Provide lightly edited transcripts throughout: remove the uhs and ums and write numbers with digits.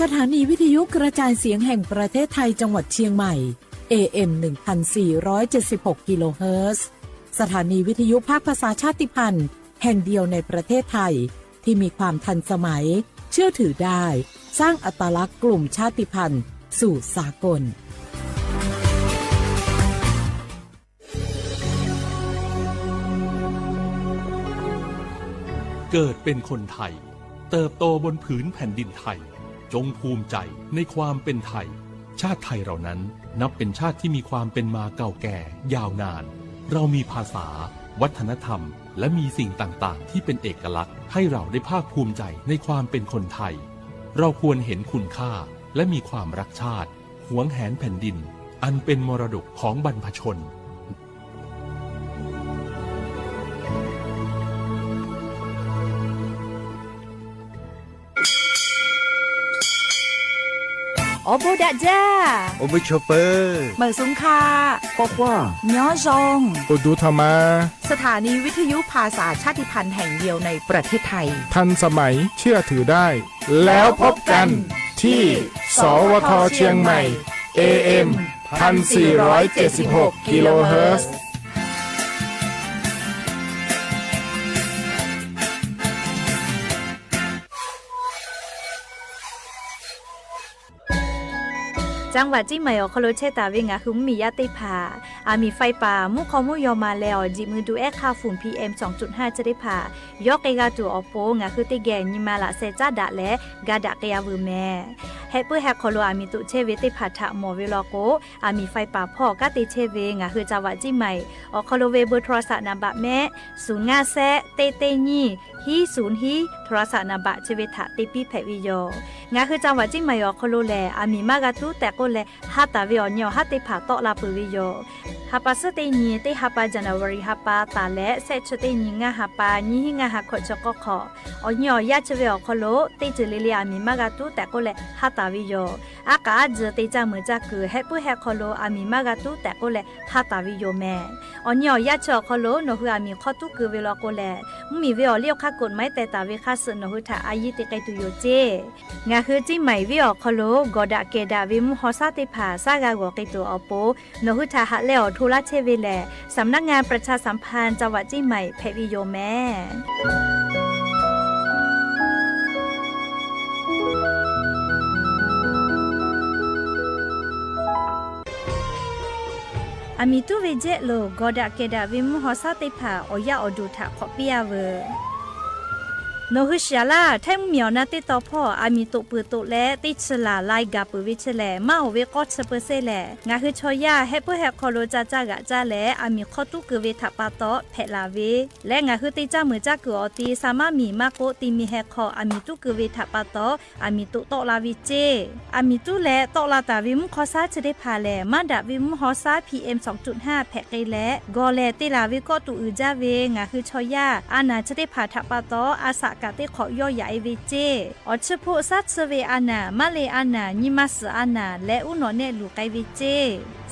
สถานีวิทยุกระจายเสียงแห่งประเทศไทยจังหวัดเชียงใหม่ AM 1476 กิโลเฮิรตซ์สถานีวิทยุภาคภาษาชาติพันธุ์แห่งเดียวในประเทศไทยที่มีความทันสมัยเชื่อถือได้สร้างอัตลักษณ์กลุ่มชาติพันธุ์สู่สากลเกิดเป็นคนไทยเติบโตบนผืนแผ่นดินไทยจงภูมิใจในความเป็นไทยชาติไทยเรานั้นนับเป็นชาติที่มีความเป็นมาเก่าแก่ยาวนานเรามีภาษาวัฒนธรรมและมีสิ่งต่างๆที่เป็นเอกลักษณ์ให้เราได้ภาคภูมิใจในความเป็นคนไทยเราควรเห็นคุณค่าและมีความรักชาติหวงแหนแผ่นดินอันเป็นมรดกของบรรพชนโอโบดะจ้าโอเบชเปอร์เหมอสุงคาปอกว่าย้อซงโอดูธรรมาสถานีวิทยุภาษาชาติพันธุ์แห่งเดียวในประเทศไทยทันสมัยเชื่อถือได้แล้วพบกันที่สวทเชียงใหม่ AM 1476 กิโลเฮิรตซ์จังหวัดจิมายอคโลเชตาเวงาคือมียาติผาอามีไฟป่ามุคอมุยอมาแล้วจิมือดูแอค่าฝุ่น PM 2.5 จะได้ผายอกเกกาตูออโปงาคือติแกนิมาละเซจ้าดะและกาดะเกยาวูแม่เฮปื้อแฮคโลอามีตุเชเวติผาทะหมอเวลโกอามีไฟป่าพ่อกะติเชเวงาคือจังหวัดจิมายอคโลเวเบอร์โทรศัพท์นำบะแม่050เตเตญีฮี0ฮีโทรศัพท์นำบะเชเวทะติปีแพวิโยงาคือจังหวัดจิมายอคโลแลอามีมากาตุแต่ก็แลฮัตตาวิออนยอฮัตติผาโตลาปุวิโยฮัปปาสเตนีเตฮัปปาจันวารีฮัปปาตาและเซชเตนีงาฮัปปานีหิงาฮักขจกขอออนยอยาชเวอคโลเตจเลเลียมีมากาตุแต่ก็แลฮัตตาวิโยอากาจเตจามือจักคือเฮปุเฮคโลอามีมากาตุแต่ก็แลฮัตตาวิโยแม่ออนยอยาชคโลโนฮือามีขอตุคือเวลโกแลมีเวอเลียวคากฎไม้แต่ตาเวคาสโนฮืทาอายิติไกตุโยเจงาคือจิไหมเวอคโลกอดะเกดาวิมฮอซาติผาซากากอกิตัวอโปโนหุทาหะเลอทุลาเชเวแลสำนักงานประชาสัมพันธ์จังหวัดจิใหม่เพวิโยแม่อามิตุเวเจโลกอดะเกดาวิมฮอซาติผาโอยาอดูทาขอปิยาเวโนฮุชาลาไทมเมียวนาติตอพ่ออามีตุปือตุและติชลาไลกาปือวิชแลมาเวกอดเซเปเซแลงาคือชอยาเฮปเฮคอโลจาจากะจาและอามีขอตุกือเวทปาตอเพลาเวและงาคือติจามือจักกืออตีสามามีมาโกติมีเฮคออามีตุกือเวทปาตออามีตุตอลาวิเจอามีตุและตอลาตาวิมคอซาจะได้พาแลมาดาวิมฮอซา PM 2.5 แพกไกและกอแลติลาวิก็ตุอือจาเวงาคือชอยาอานาจะได้พาทปาตออาสากะเตขอย่อใหญ่เวเจออชโพซัดเซเวอานามาเลอานานิมัสอานาและอุนอเนลูไกเวเจ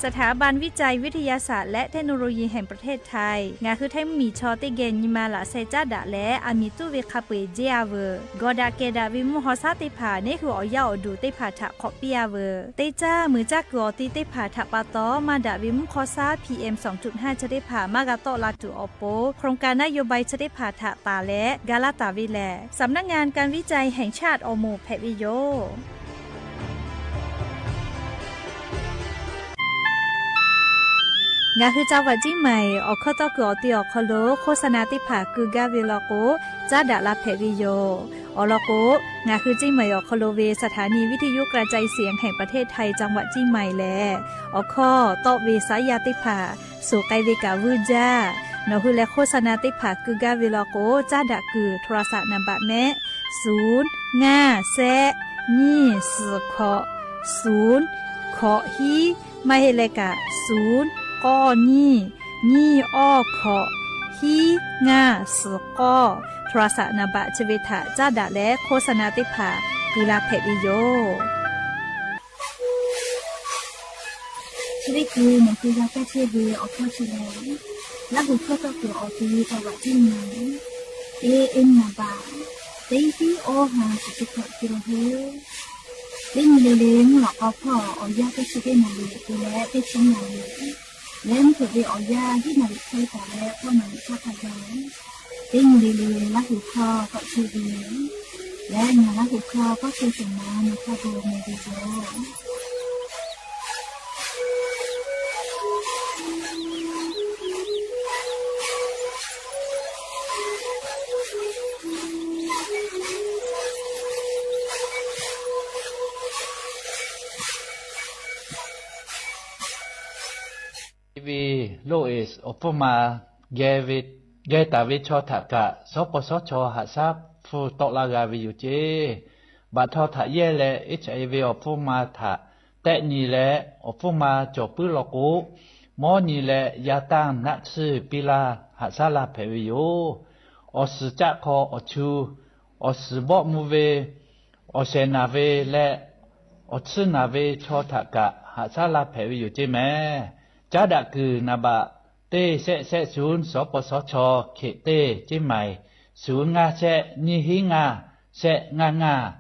สถาบันวิจัยวิทยาศาสตร์และเทคโนโลยีแห่งประเทศไทยงาคือไทยมีชอติเกนิมาละไซจาดะและอามิตุเวคาเปเจียเวกอดาเกดาวิมุฮอซาติผานี่คืออย่อดูติผาทะขอปิยาเวเตจ้ามือจักกอติติผาทะปาตอมาดาวิมุคอซา PM 2.5 จะได้ผามากาโตลาตุอโปโครงการนโยบายจะได้ผาทะตาและกาลาตาวิแลสำนักงานการวิจัยแห่งชาติอโมแพวิโยงาคือจังหวัดจิใหม่ออกข้อตอกอติออกคโลโฆษณาติผาคือกาเวลโกจาดาลาเพวิโยอลโกงาคือจิใหม่ออกคโลเวสถานีวิทยุกระจายเสียงแห่งประเทศไทยจังหวัดจิใหม่แลออกข้อตอเวสายาติผาสุไกเวกาวูจานคือและโฆษณาติผาคือกาเวลโกจาดาคือโทรศัพท์นำบะแม่0 5 แซนี่สขอ0ขอฮีไม่เฮเลกะ0ก้อนี่อ้อขอฮีงาสกอโทรศัพท์นบะชเวทะจ้าดะและโฆษณาติผากุลาเพวิโยชีวิตคือมันคือยาแก้เชื้อดีออกข้อชิลและหุบเข้าตัวออกทีจังหวัดที่ไหนAM นาบาตีที่โอหาสุดๆกิโลเฮิรตซ์ Đến lê lên là có phò ở gia cái sự cái này thì lẽ cái chính này lên thì đi ở gia cái này thay cả lẽ có này cho cả đó đến lê lên là hụt kho có sự gì lẽ nhà là hụt kho có sự gì mà người ta buồn người đi rồi vì Louis Opoma ghé ta vi cho thả cả số po số cho hạ sáp phu tọt la gà vi chế bà thọ thả ye lệ HIV Opoma thả tệ nhì lệ Opoma cho bứ lọ cũ mò nhì lệ gia tăng nát sư pila hạ sa la phê vi ở sự chắc khó ở chu ở sự bỏ mu về ở xe na về lệ ở sự na về cho thả cả hạ sa la phê vi chế mẹ cha đã cử na bạ tê sẽ xuống số po số cho khệ tê chế mày xuống nga sẽ như hí nga sẽ nga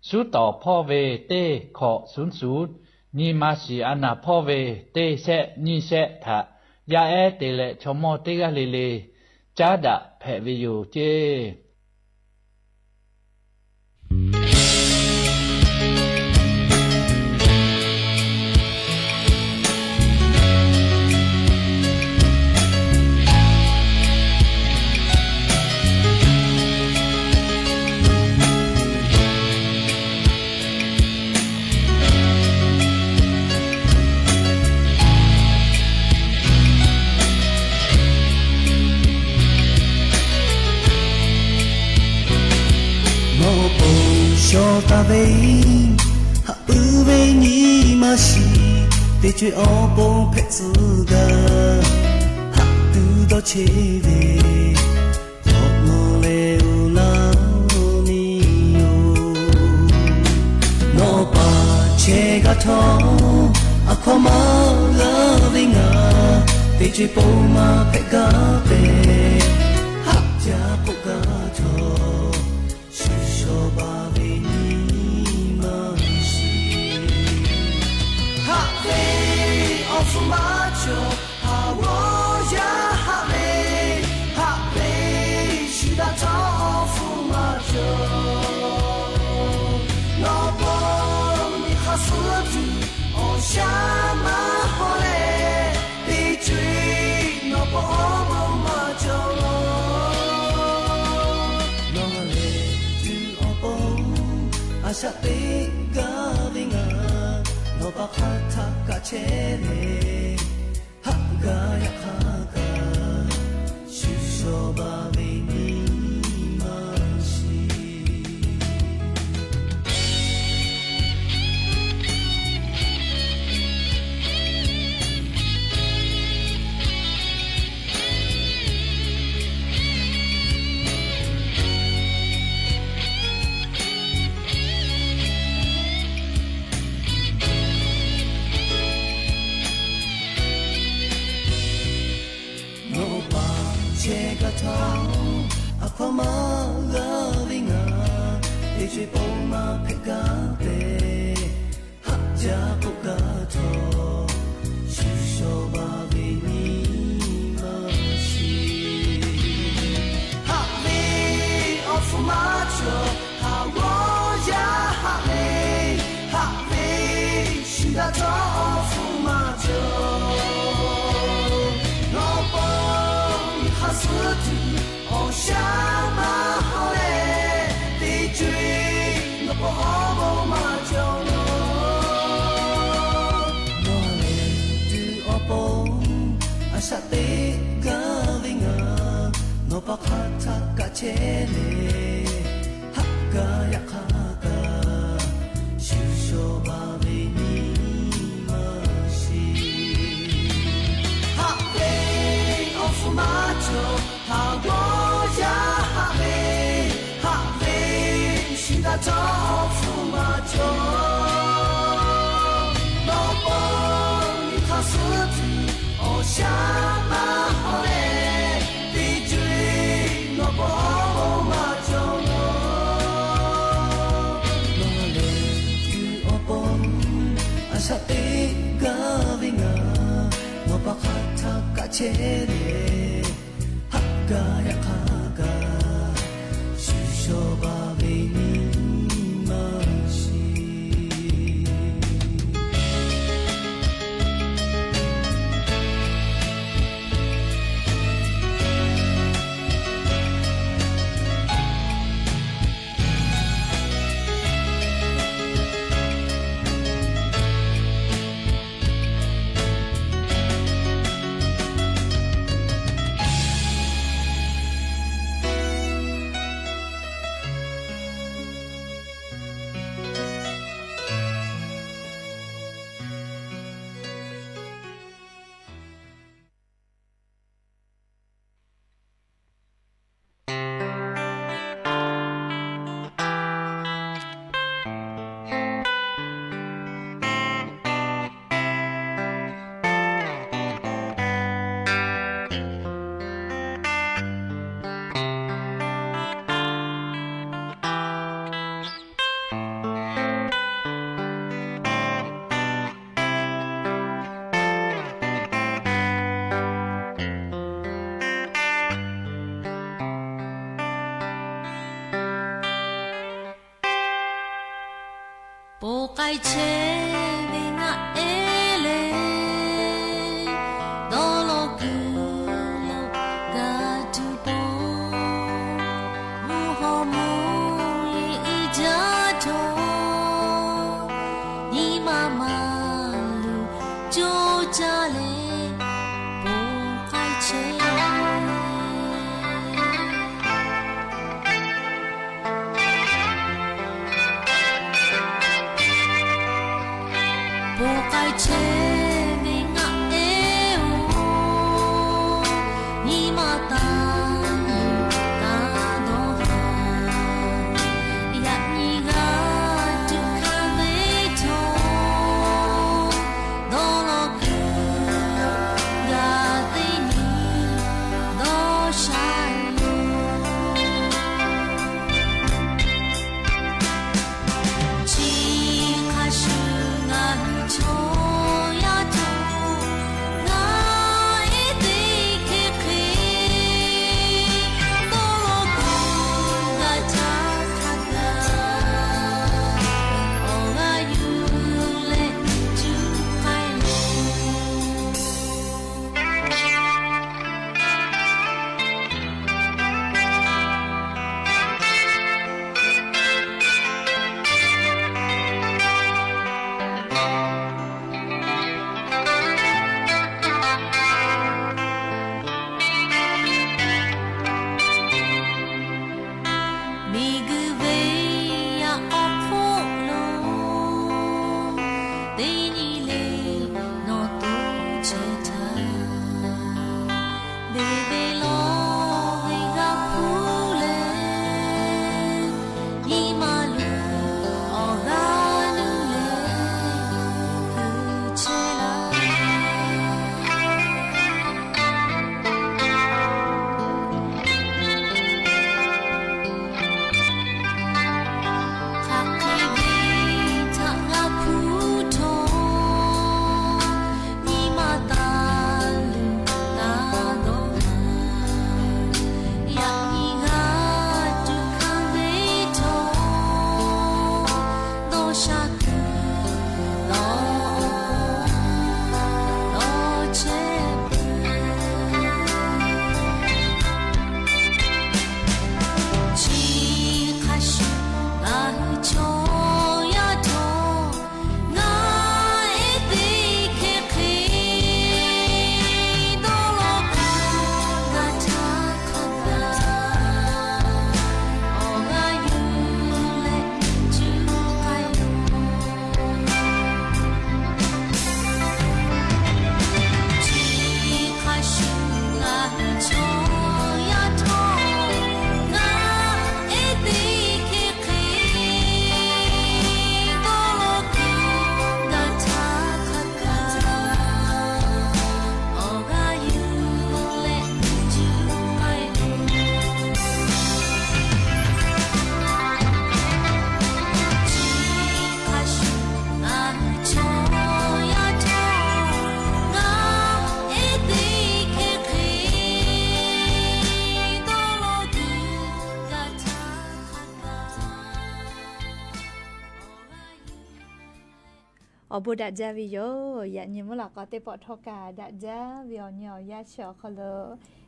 xuống tỏ po về tê khọ xuống như mà si anh po về tê sẽ như sẽ thả ya tê lệ cho mò tê ga lê cha đã phê vi dụ chế cho ta về hạ ư về nhị mà si để chơi ô bông phết ga hạ từ đó chế về họ ngô leo lao niu nó ba chế ga thọ à khó mà ga về ngà để chơi bông mà phết ga về hạ cha bông ga thọ cho ba fumacho hawoja hame hame shida to fumacho no bo ni khasutu o shama hole di tree no bo macho no le tu obo asha te gavinga no ba khata ka chele ha ga ya kha ga shu so ba ve ni ma shi chega tao a khoma gavinga e che poma pega pe ha ja ko ga tho shu so ba ve ni ma shi ha me of macho ha wo ya ha me shi da to of macho on shama hole di tree no po ma jono no le tu opo asa te gavinga no pa khata ka chele ha ga ya kha ga shu so ba ve ni ma shi ha ve of macho ha wo ya ha me shi da to fu ma jo no bo ni kha su tu o sha ma ho le di tree no bo ma jo no ではがやかが主書場べにまし波盖切贝那埃勒，多罗古罗嘎杜波，穆罕默伊加托，尼玛马路就加勒，波盖切。切贝那埃哦，尼玛达鲁达多哈，呀尼嘎杜卡贝托，多罗古嘎贝尼多沙哟，奇卡什那里。อบุดัจจาวิโยอย่านิมลอกก็เตปอทอกาดัจจาวิอญอยาชอคล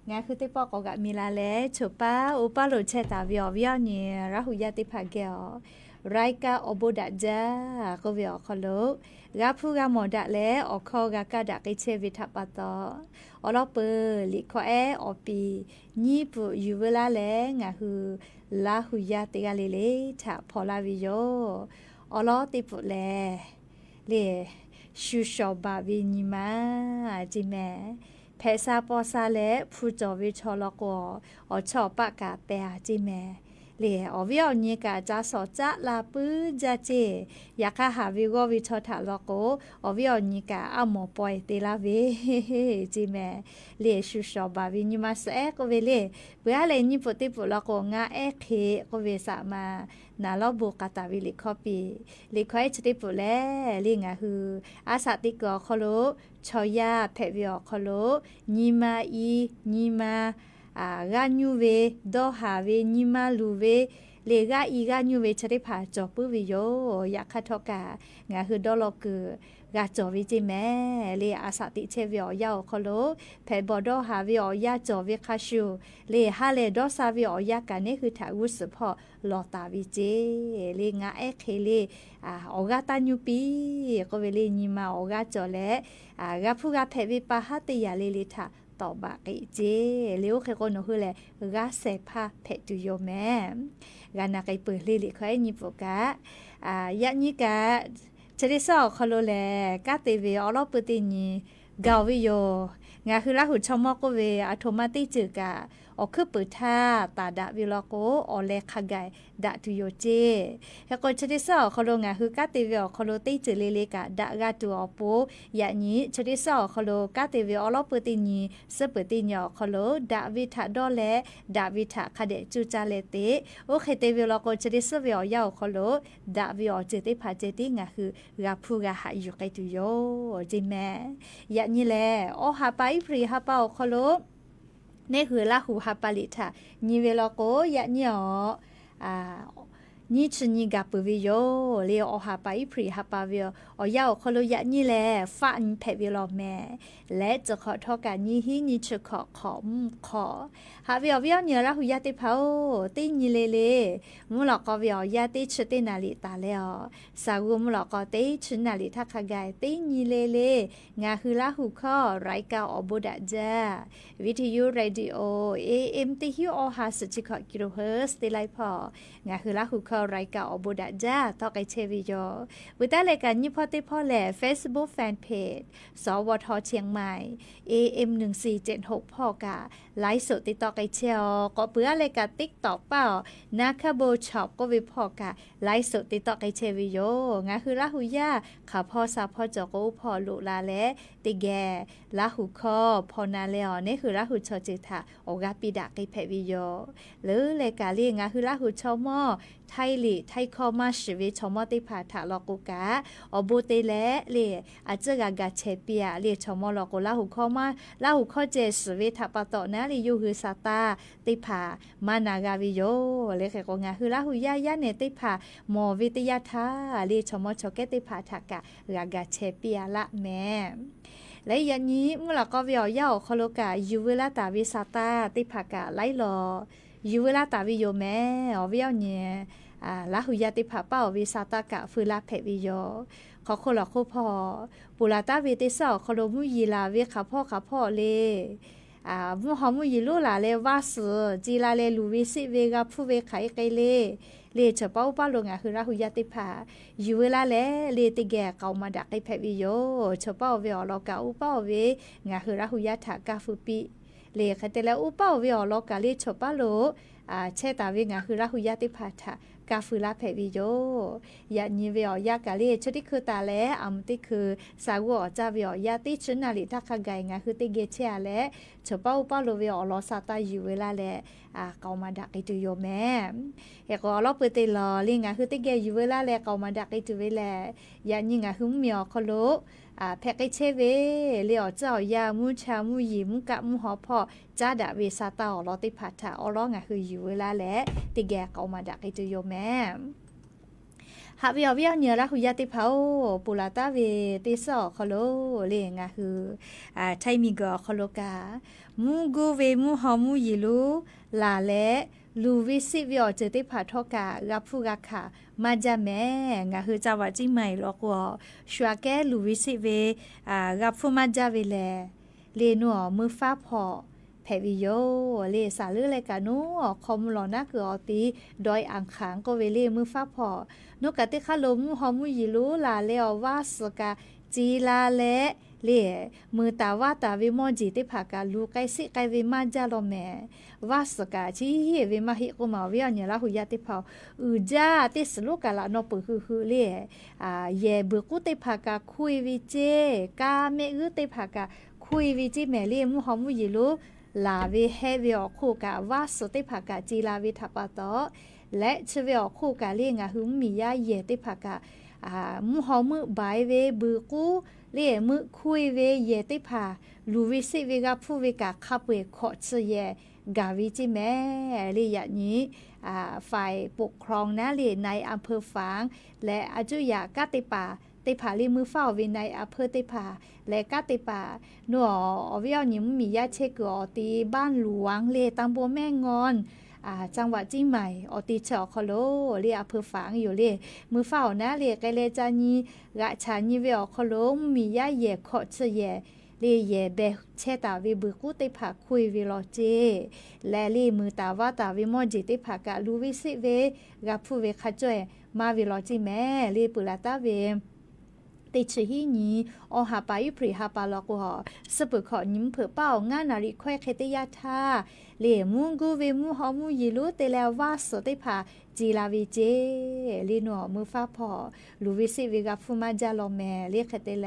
งาคือเตปอกกะมีลาเลฉุปาอุปาโลเชตาวิอวิอญราหุยาติภาเกอไรกาอบุดัจจาก็วิอคลกาผู้กามอดะเลอคอกากะดะกิเชวิทัปปะตอลอเปลิคอเออปีญีปุยูเวลาเลงาฮือลาหุยาติกาเลเลทะพอลาวิโยอลอติปุเลเลชูชอบาวินิมาจิแม่เพซาปอซาเลผู้จอวิชอลกอชอบปะกาเตอาจิแม่เลอวิอญิกาจาสอจะลาปื้จาเจอยากหาวิโกวิชอทาลกอวิอญิกาอมอปอยเตลาเวจิแม่เลชูชอบาวินิมาเสกเวเลเพื่อเลนิปติปุลกงาเอเคกเวสามานาลอบุกาตาวิลิคอปีลิคอยชติปุเลลิงาฮืออาสาติกอคโลชอยาเพวิอคโลญิมาอีญิมากาญูเวดอหาเวญิมาลูเวเลกาอีกาญูเวชริพาจอปุวิโยยาคาทอกางาฮือดอลกือกาจอวิจิแม่เลอาสาติเชวิอยาคโลเพบอดอหาวิอยาจอวิคาชูเลฮาเลดอซาวิอยากาเนคือทาวุสพอลอตาวิเจเลงาเอเคเลออกาตาญูปีก็เวเลญิมาออกาจอเลกาผู้กาเพวิปาหติยาเลลิทาต่อบากิเจเลี้ยวเคโกโนคือแลกาเซพาเพตุโยแม่กานาไกเปิดลิลิคอยญิปกะยะญิกะชริซอคโลแลกาเตเวอลอปติญีกาวิโยงาคือลาหุชมอกเวออโทมาติจึกะอคือเปิดท่าตาดะวิลโกอเลขะไกดะตุโยเจเฮโกชริซอคโลงาคือกาเตเวอคโลติจึเลเลกะดะกาตุอโปยะญิชริซอคโลกาเตเวอลอปติญีเสปติญอคโลดะวิทะดอเลดะวิทะคะเดจุจาเลเตโอเคเตเวลโกชริซเวอยาคโลดะวิอเจติภาเจติงาคือกาพูกาหายุไกตุโยจิแม่ยะญิแลอหาไปพรีหาเปาคโลนี่คือลาหูฮัปปาลิทานีเวลโกยะเนียนี่ชนีกับปวิโยเลียวอหาไปพรีฮัปปาวิโออยาวคโลยะนี่แลฟันเพวิโลแม่และจะขอทอกันนี่ฮีนี่จะขอหาวิโอวิโอเนียลาหูยะติเผาตินี่เลมุลกอวิโอยะติชตินาลิตาเลอสาวุมุลกอติชนาลิทักขะไกตินี่เลงาคือลาหูข้อไรกาอบุดะจาวิทยุเรดิโอ AM ติฮิโอฮาสจิคกิโลเฮิรตซ์ติไลพองาคือลาหูข้อไรกาอบุดะจาตอไกเชวิโยวิตาเลกันยิพอติพอแล Facebook Fanpage สวทเชียงใหม่ AM 1476พ่อกะไลฟ์สดติดต่อไกเชียวก็เปื้อเลกะ TikTok เป้านาคาโบช็อปก็วิพอกะไลฟ์สดติดต่อไกเชวิโยงาคือลาหูยาขาพ่อซาพ่อจอกพอลุลาและติแกลาหูคอพอนาเลอนี่คือลาหูชอจิตาโอกาปิดะไกเพวิโยหรือเลกาลีงาคือลาหูชอมอไทลิไทคอมาชีวิตชอมอติพาถาลกุกะอบูเตเลเลอาจจะกะเชเปียเลชอมอลกุลาหูคอมาลาหูคอเจชีวิตทัปตอนะลิยูคือซาตาติพามานากาวิโยเลเคกงาคือลาหูยายะเนติพามอวิทยาทาเลชอมอชอเกติพาทากะกะเชเปียละแม่และยันนี้มุลก็วิอยาคโลกายูเวลาตาวิซาตาติภากะไลลอยูเวลาตาวิโยแม่อวิอเนี่ยลาหุยาติภาเป้าวิซาตากะฟืลาเพวิโยขอโคลอโคพอปุลาตาวิติสอคโลมุยีลาเวขาพ่อเลมุหอมุยีลูลาเลวาสจีลาเลลูวิสิเวกาผู้เวไขไกเลเฉพาะป้าลงคือราหุยาติภาอยู่เวลาเลติแกเกามาดักไอเพวิโยเฉพาะเวอลอกาอุปาเวคือราหุยาถากาฟุปิเลคเตลอุปาเวอลอกาเลเฉพาะโลเชตาเวคือราหุยาติภาทากาฟืลาเพวิโยยะนีเวอยากาเลชติคือตาแลอัมติคือสาวอจาเวอยาติชนาลิทักขะไกคือติเกเชอาแลเฉพาะอุปาโลเวอลอซาตาอยู่เวลาแลเกามาดักไอตุโยแม่เอกอลอเปเตลอลิงคือติเกอยู่เวลาแลเกามาดักไอตุเวแลยะนีคือเมียคโลแพกไอเชเวเลียวเจ้ายามูชามูยิมกะมูหอพอจาดาเวซาตาอลอติพัทธาอลองคืออยู่เวลาแลติแกเกามาดักไอตุโยแม่ หาวิววิวเนี่ยละหุยาติเผาปุลาตาเวติสอคโลเลงาคือไทมีกอคโลกามูกูเวมูหอมูยิลูลาเลลูวิสิวิอเจติผาทอการับผู้กาค่ะมาจาแม่งาคือจาวจิใหม่ลอกวอชัวแกลูวิสิเวรับผู้มาจาเวแลเลนัวมือฟ้าพอแผวิโยเลสาลือเลยกานูคอมหลอนะคืออตีดอยอ่างขางก็เวเลมือฟ้าพอนกกะติคาลมหอมยิลูลาเลอวาสกาจีลาเลเลมือตาว่าตาวิมอนจีติผากาลูไกสิไกวิมาจาโลแมวาสกาจีเฮวิมาฮิกุมาวิอันยละหุยาติผาอูจาติสลูกาละนอปคือเลเยเบกุติผากาคุยวิเจกาเมอุติผากาคุยวิจิแมเลมุหอมยิลูลาวิเฮวิอคูกาวาสติผากาจีลาวิทัปปะตอและชเวอคูกาเลงาหุมมียาเยติผากามุหอมือบายเวบือกูเรียมือคุยเวเยติผาลูวิสิเวกาผู้เวกาขับเวขอชเยกาวิจิแม่เรียอย่างนี้ฝ่ายปกครองนะเรียในอำเภอฝางและอาจุยากาติปาติผาลีมือเฝ้าวิในอำเภอติผาและกาติปาหนัวอวิอนิมมียาเชกอตีบ้านหลวงเลตำบลแม่งอนจังหวัดจีใหม่อติเฉาคโลเรียอำเภอฝางอยู่เลยมือเฝ้านะเรียไกเลจานีกะชานีเวอคโลมียาเย่ขอเชเยเรียเยเบเชตาวิบุกุติผาคุยวิโลเจและลีมือตาว่าตาวิมอจิติผากะลูวิสิเวกับผู้เวขจวยมาวิโลจิแม่ลีปุลาตาเวติชฮีนี้อหาปายุพริหาปาลอกวสปุขอยิ้มเผือเป้างานาริควเคติยาธาเลมุงกูเวมูหอมูยิลุเตแล้วว่าสติผาจีลาวิเจลีนัวมือฟ้าพอลูวิสิวิกาฟูมาจาโลแมเรียกเตแล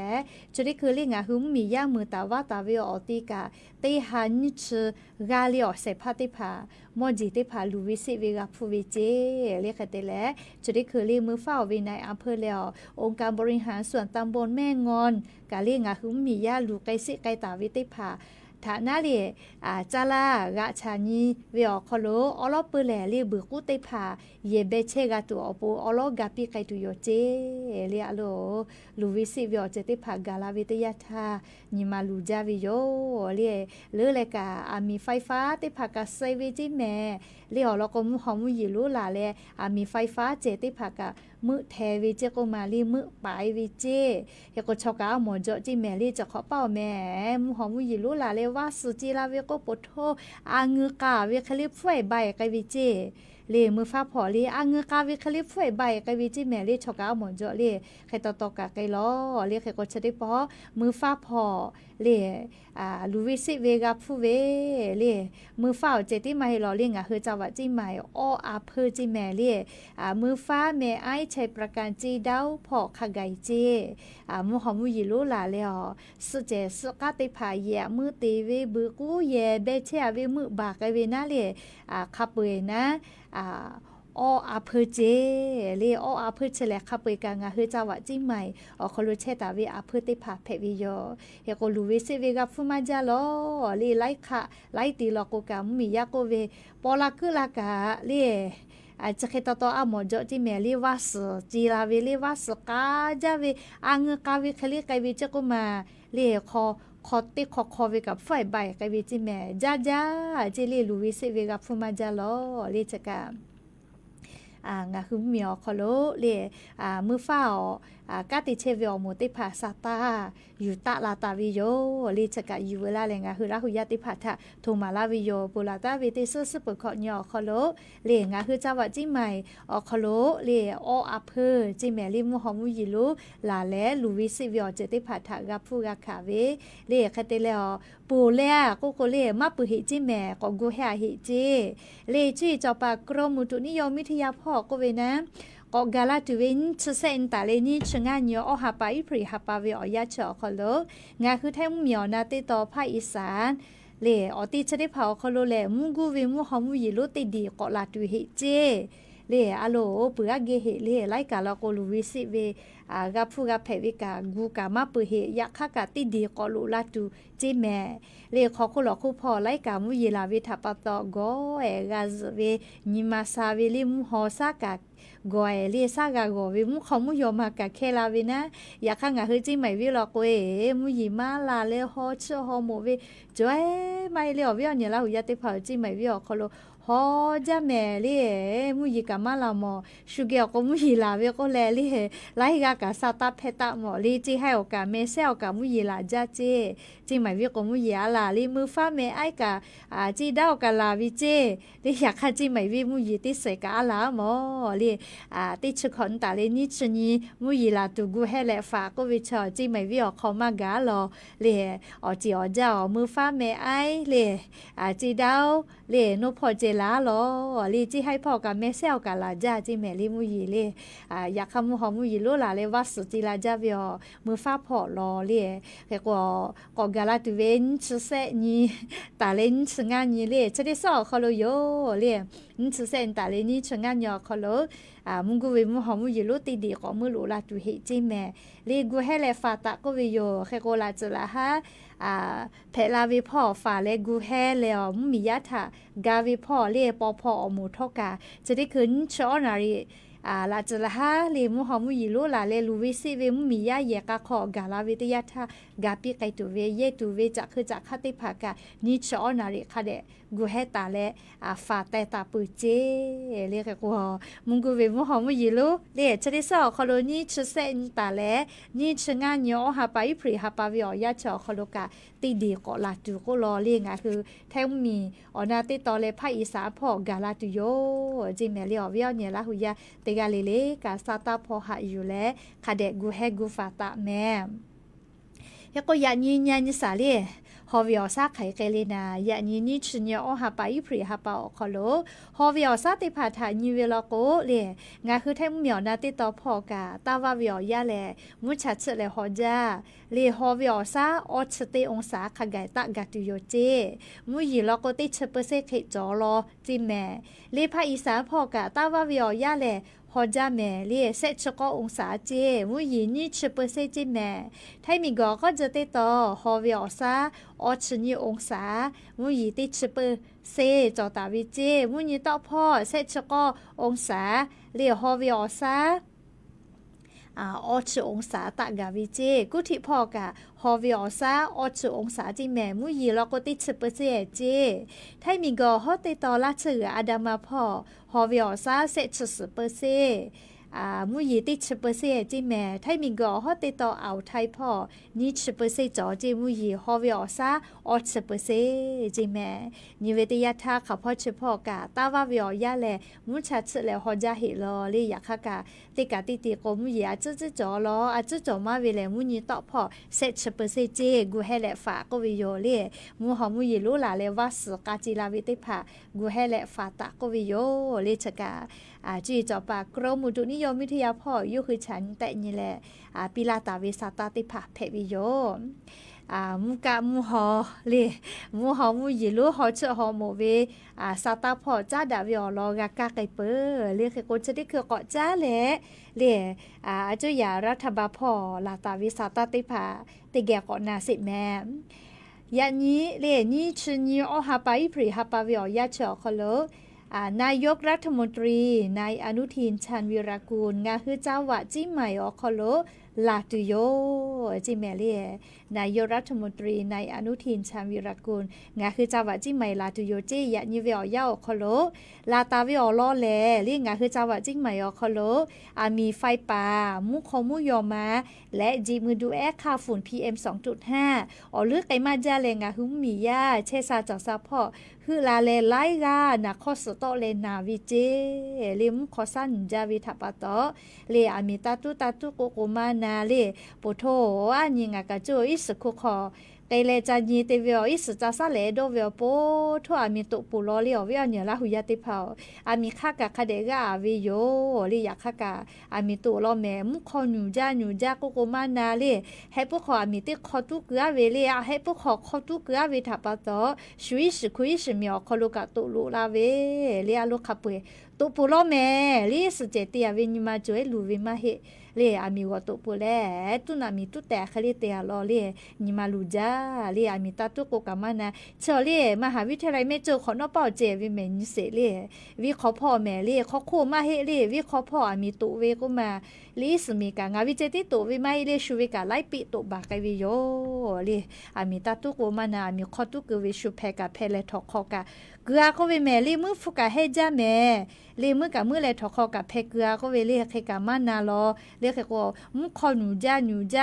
จุดที่คือเรียกงาหุมมีย่ามือตาว่าตาวิออติกาเตหันชกาลิอเสพาติผามอจิติผาลูวิสิวิกาฟูวิเจเรียกเตแลจุดที่คือเรียกมือฟ้าวินัยอำเภอแล้วองค์การบริหารส่วนตำบลแม่งอนกาเรียกงาหุมมีย่าลูไกสิไกตาวิติผาฐานะเรียจาลากะชานีเวอคโลอลอปืแลเรียบึกุติผาเยเบเชกาตัวอปูอลอกาปิไกตุโยเจเรียโลลูวิสิเวอเจติผากาลาวิทยาธานิมาลูจาวิโยเรียเลือเลกามีไฟฟ้าติผากาเซวิจิแมเรียอลอกมุหอมุยิลูลาเลมีไฟฟ้าเจติผากามือแทวิเจโกมาลีมือปายวิเจเฮโกชอกาหมอจจิแมลีจะขอเป้าแม่มุหอมุยิลูลาเลว่าสุจิลาเวโกปโทอางือกาเวคลิฟไฟใบไกวิเจเลมือฟ้าพอเลอางือกาเวคลิฟไฟใบไกวิจิแมลีชอกาหมอจเลใครตอกะไกลอเลใครก็จะได้พอมือฟ้าพอเลลูวิสิเวกาฟูเวเลมือฟ้าเจติมาให้รอเลียงเฮอจาวะจิใหม่ออาเพอจิแมเลมือฟ้าแม่ไอใช้ประกันจีดาวพอขะไกเจมุหอมุยิลูลาเลอสุเจสุกาติผาเยมือตีเวบือกูเยเบเชเวมือบากไกเวนะเลขับเวนะอาเพอเจเลอาเพอเชลขับไปกางาเฮจาวะจิใหม่คอลูเชตาเวอาเพอติผาเพวิโยเฮโกลูเวสิเวกาฟูมาจาโลเลไลคะไลติลอกกามียาโกเวปอลากุลากาเลจะเคตตออามอจจิเมลีวาสจีลาเวลีวาสกาจาเวอังกาเวคลีไกเวจกุมาเลคอติคอเวกับไฟใบไกเวจิเมจ้าเจลีลูวิสิเวกาฟูมาจาโลเลจกางาคือเมียวคอโลเลมือฟ้ากาติเชเวอโมติผาซาตาอยู่ตะลาตาวิโยลิจกะอยู่เวลาเลงาคือราหุยาติผาทะโทมาลาวิโยปุลาตาวิติสุปขอยอคอโลเลงาคือจาวะจิใหม่คอโลเลออาเพอจิแมลิมุหอมุยิลูลาแลลูวิสิวิอเจติผาทะกับผู้กาคาเวเลคเตเลอปูแลโกเลมาปุหิจิแมกกูแฮหิจิเลจิจอปากรมอุตุนิยมวิทยาพ่อก็เวนะก็กาลาตุเวนชเซนตาเลนี่ชงานยอหาปาอิปริหาปาเวอยาเฉอคอโลงาคือแท้เมียวนาติต่อภาคอีสานเลอติชะได้เผาคอโลแลมุกูเวมุหอมุยิลุติดีกอลาตุหิเจ เลอะโลปือเกเฮเลไลกาลโกลูวิสิเวกับผู้กับเพวิกากูกามาปือเฮยักขากาติดีกอลูลาตูจิแม่เลขอคุหลอคุพอไลกามุยลาวิทัปตอโกเอกาซเวนิมาซาเวลิมุฮอซากากอยเลซากากอวิมุขมุยอมากาเคลาวินะอยากข้างาคือจิไม่วิลอกเวมุยมาลาเลฮอชฮอโมเวจอยไม่เลอวิอเนี่ยลาหุยาติพาจิไม่วิอคโลฮอจะแม่เลมุยกามาลามอชุเกอก็มุยลาเวก็แลเลไลกากาซาตาเพตามอลีจิให้โอกาเมเซอกามุยลาจาเจจิไม่วิก็มุยอาลาลีมือฟ้าเมไอกาจิดาวกาลาวิเจเลอยากข้าจิไม่วิมุยติเสกาลามอเลติดชขอนตาเลนิชนีมุยลาตูกูให้แลฝาก็วิชอจิไม่วิออกเขามากาลอเลอจีอเจ้ามือฟ้าเมไอเลจีดาวเลโนพอเจลาลอเลจิให้พ่อกับแม่เซลกาลาจาจิแม่ลิมุยเลอยากขมุหอมุยโลลาเลวัสจิลาจาวิอมือฟ้าพอลอเลก็กาลาตูเวนชเซนีตาเลนชงานนีเลจะได้สอเขาโลโยเลนชเซนตาเลนีชงานยอเขาโลมุงกูเวมุหอมุยโลติดีก็มือโลลาตูเฮจิแม่เลกูให้แลฟาตะก็วิโยเคโกลาจลาฮะเพลาวิพ่อฝาเลกูให้เลอมุมียะทากาวิพ่อเลปอพ่ออมูทกาจะได้ขึ้นชอนารีลาจลาฮะเลมุหอมุยโลลาเลลูวิสิเวมุมียะเยกะขอกาลาวิทยาทากาปิไกตุเวเยตุเวจักคือจักคติภากานิชอนารีคาเดกูให้ตาเลฟาแต่ตาปืเจเลกกูมุงกูเวมุหอมุยโลเลจะได้สอคอโลนีชเซนตาเลนี่ชงานยอฮาไปพรีฮาปาวิอยาชอคอโลกาติดีก็ลาตูก็รอเลียงคือแทงมีอนาติตอเลภาคอีสานพอกาลาตูโยจิเมลีอวิอเนี่ยละหุยาเตกาเลเลกาซาตาพอหาอยู่แลคาเดกูให้กูฟาตาแม่ยก็ยานีญาณิสาเลฮอวิอซาไขเกเลนายานีนิชเนียอฮาไปพรีฮาปาอคอโลฮอวิอซาติพาทานีเวลโกเลงาคือแทงเหมียวนาติตอพอกาตาวาวิอยาแลมุชัดเชเลฮอจาเลฮอวิอซาออชเตองศาขไกตะกาตุโยเจมุยีลโกติเชเปเซเขจอลอจิแมเลภาอีสานพอกาตาวาวิอยาแลฮอจาแม่เลียเซชก็องศาเจมุยีนี่เชเปเซจิแม่ไทมีก็จะติต่อฮอวิอซาออชนีองศามุยีติเชเปเซจอตาวิเจมุยีต่อพ่อเซชก็องศาเลียฮอวิอซาออชองศาตะกาวิเจกุธิพ่อกะฮอวิอซาออชองศาจิแม่มุยีแล้วก็ติเชเปเซเจไทมีก็ฮอติต่อละเชืออาดามาพ่อฮอวิอซาเซชสเปเซมุยีติเชเปเซจิแม่ไทมีก็ฮอติต่อเอาไทยพ่อนี่เชเปเซจอจิมุยีฮอวิอซาออชเปเซจิแม่นิเวติยาทาเขาพ่อเฉพาะกะตาวาวิอยาแลมุชัดเลฮอจาหิลอเลอยากกะติกาติติโกมุยีอาจจอลออาจจอมาเวเลมุยีต่อพ่อเซชเปเซเจกูให้แลฝาก็วิโยเลมุหอมุยีลุลาเลวัสกาจิลาวิติภากูให้แลฝาตะก็วิโยเลชกาจีจอปากรมุตุนิยมวิทยาพ่อยุคือฉันแต่นี่แหละปิลาตาเวสาตาติภาเพวิโยมุกะมุหอเลมุหอมุยีลุหอเชหอโมเวสาตาพ่อจ้าดาวิอลอกากาไกเปเลคือคนจะได้คือเกาะจ้าแหละเลเจ้าอย่ารัฐบาพ่อลาตาวิสาตาติภาติแกเกาะนาสิแม่ยะนี้เลนี่ชนีอฮาไปพรีฮาปาวิอยาเชอคโลนายกรัฐมนตรีนายอนุทินชาญวีรกูลงาคือเจ้าวะจิใหม่อคโลลาตุโยจิแมเลียนายกรัฐมนตรีนายอนุทินชาญวีรกูลงาคือเจ้าวะจิใหม่ลาตุโยจิยะนิเวอยาอคโลลาตาวิอลอแลลี่งาคือเจ้าวะจิใหม่อคโลมีไฟป่ามุขมุยอมาและจีมือดูแอค่าฝุ่น PM 2.5เลือกไกมาจาเลงาหุมมียาเชซาจอซาพ่อคือลาเลไลกานาคอสโตเลนาวิเจเลมุคอสันจาวิทัปโตเลอามิตาตุโกโกมานาเลปุโทอันยิงากะโจอิสคุคอไกเลจานีเตเวออิสจาซาเลโดเวอโปทัวอามิตุปุโลเลอเวอเนลาหุยาติเผาอามิคากะคาเดกะอาวิโยเลยาคากะอามิตุโลเมมุคอนูจาโกโกมานาเลให้ปุขออามิติคอตุกะเวเลให้ปุขอคอตุกะเวทัปโตชุยสคุยสเมียคอลุกะตุลุลาเวเลอาลุคาเป ตุปุโลแม่ลิสุเจเตียเวนิมาจวยลูเวมาเฮเลอามีวตุปุเลตุนามีตุแต่คลิเตียรอเลนิมาลูจาเลอามีตาตุโกกามานะเชอเลมหาวิทยาลัยเมเจอขอนอเป่าเจวิเมนิเสเลวิขอพ่อแม่เลขอโคมาเฮเลวิขอพ่ออามีตุเวก็มาลิสมีกางาวิเจติตุเวมาเลชูเวกาไลปิตุบากไกวิโยเลอามีตาตุโกมานะมีขอตุกเวชูเพกาเพเลทอคอกาเกือเขาเวแม่ลีมือฟุกะเฮจ้าแม่ลีมือกับมือเลยทอคอกับเพเกือเขาเวเรียกเคกามานาลอเรียกก็มุขอหนูจ้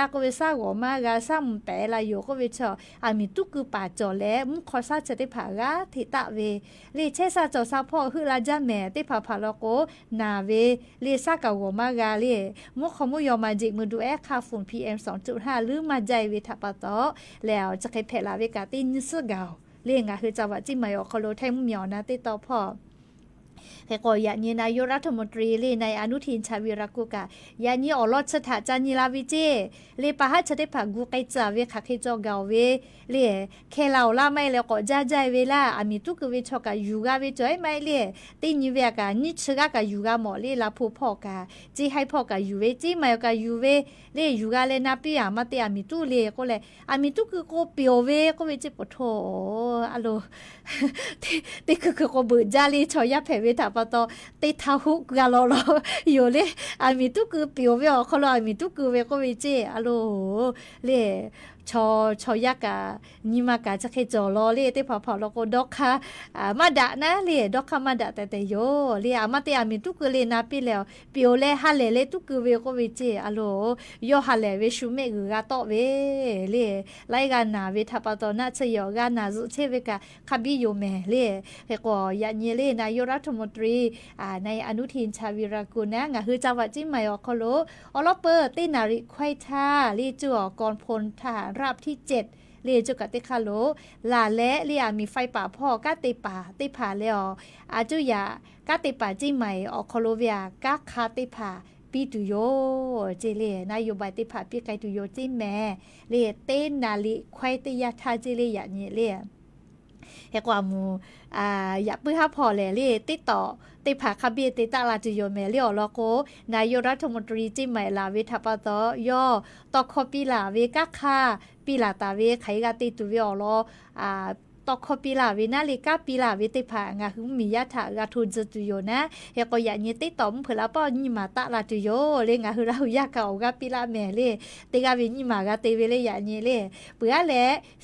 าก็เวซ่าหัวมากาซ่ามุแปลายโยก็เวชออามีตุกือป่าจอแล้วมุขอซาจะได้ผ่ากาทิตะเวลีเชซาจอซาพ่อคือลาจ้าแม่ได้ผ่าผ่าลโกนาเวลีซ่ากับหัวมากาลีมุขอมุยอมาจิกมือดูแอคาฝุ่น PM 2.5 หรือมาใจเวทัปะตอแล้วจะเคยเพลาเวกาตินซึกาวเรียงคือจังหวัดจิมายอคโลไทยมุมยอนะติดต่อพ่อแต่ก็ยานีนายกรัฐมนตรีเลในอนุทินชาญวิรากุกะยานีอรสถาจานิลาวิเจเลปะหะชะได้ผักกูไกจาเวคักให้จอกาเวเลแค่เราละไม่แล้วก็จ้าใจเวลาอามีตุกเวชกะยูกาเวจอยไม่เลตินิเวกะนิชกะกะยูกาหมอเลลาผู้พ่อกะจิให้พ่อกะยูเวจิมายกะยูเวเลยูกาเลนาปิอามาเตอามีตุเลก็เลยอามีตุกก็เปียวเวก็เวจิปโทอะโลติคือก็บืจาลีชอยาเพเวทาปตติทาหุกะโลโลอยู่เลอามีตุกเปียวเวเขาลอามีตุกเวก็เวเจอะโลเลชอยากะนิมากะจะเคจอลอเลติพอแล้วก็ดอกค่ะมาดะนะเลดอกค่ะมาดะแต่โยเลอามาเตอามีตุกเลนาปิแล้วเปียวเลฮาเลตุกเวก็เวเจอะโลโยฮาเลเวชูเมกกะตอเวเลไลกานาเวทาปตนะเชยอกานาซุเชเวกะคาบิโยเมเลเฮก็ยะเนเลนายกรัฐมนตรีในอนุทินชาญวิรากูลนะงะคือจังหวัดจิมายอคโลอลเปอร์ตินาริควายทาลีจัวกรพลทหารราบที่7เรียจุกะติคาโลลาและเรียมีไฟป่าพ่อกะติป่าติผาแล้วอาจุยากะติป่าจิใหม่ออกโคโลเวียกะคาติผาปีตุโยเจเลนายโยบายติผาปีไกตุโยจิแม่เรียเต้นนาลิควายติยาทาเจเลยะนี่เรียเฮกว่ามูอย่าปื้อหาพอเลยเลยติดต่อติผาคาเบียติตาลาจุโยเมเลียวลโกนายกรัฐมนตรีจิใหม่ลาเวทัปตอย่อตอคอปีลาเวกักคาปีลาตาเวไขกาติตุเวอลตอคอปีลาเวนาลิกาปีลาเวติผางาคือมียะถากาทุนจุโยนะเฮก็อย่านี้ติต่อมเผลาป้อนี่มาตะลาจุโยเลงาคือเราอยากเก่ากาปีลาแม่เลติกาเวนี่มากาเตเวเลอย่านี้เลเปื่อแล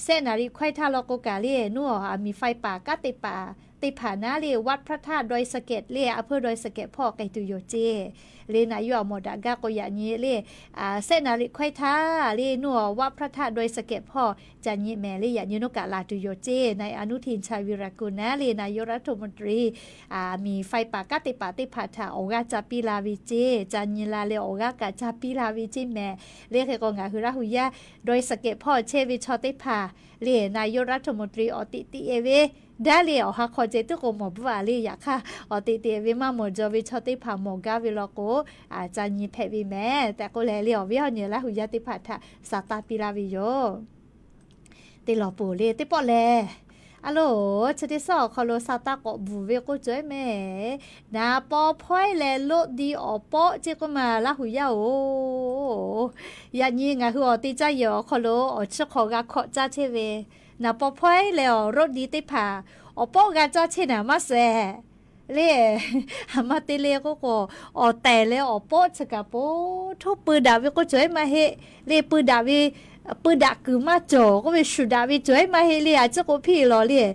เส้นนาริควายทาลโกกาเลนัวมีไฟป่ากาติป่าติผานาเรียวัดพระธาตุดอยสะเก็ดเรียอำเภอดอยสะเก็ดพ่อไกตุโยเจเรียนอายุอมดากาโกยานี้เรียเส้นนาริควายทาเรียนัววัดพระธาตุดอยสะเก็ดพ่อจานี้แม่เรียยานุกะลาตุโยเจในอนุทินชาญวิรากูลนะเรียนายกรัฐมนตรีมีไฟป่ากาติป่าติผาถาโอกาจาปิลาวิเจจานิลาเรียโอกากาจาปิลาวิเจแม่เรียกกงาคือราหุยาดอยสะเก็ดพ่อเชวิชอติผาเรียนายกรัฐมนตรีอติติเอเวได้เลยอ๋อค่ะขอเจตุกหมอบัวเลยอยากค่ะอ๋อตีเตวิมาหมดจอวิชอติผ่าหมอกาวิลโกอาจารย์ยีเพวิแม่แต่ก็เลยเลี้ยววิหารเนี่ยละหุยติพัทธะสตาปิลาวิโยติหลอปูเลยติปอแลอะโหลชะติสอคอโลซาตาก็บูเวก็จ้อยแม่นาปอพอยแลโลดีออปอเจก็มาละหุยาโอยานี้งะคืออติจ้ายอคอโลอชขอกะขอจ้าเชเวนาปอพอยแล้วรถดีติผาอปอกาจ้าเชนะมาแซเล่หามาเตเลก็แต่แล้วอปอชกะโปทุปือดาวิก็จ้อยมาเฮเล่ปือดาวิปืนดักคือมาจ่อก็ไปชูดาวิจ่อยมาเฮเลียจะก็พี่รอเลีย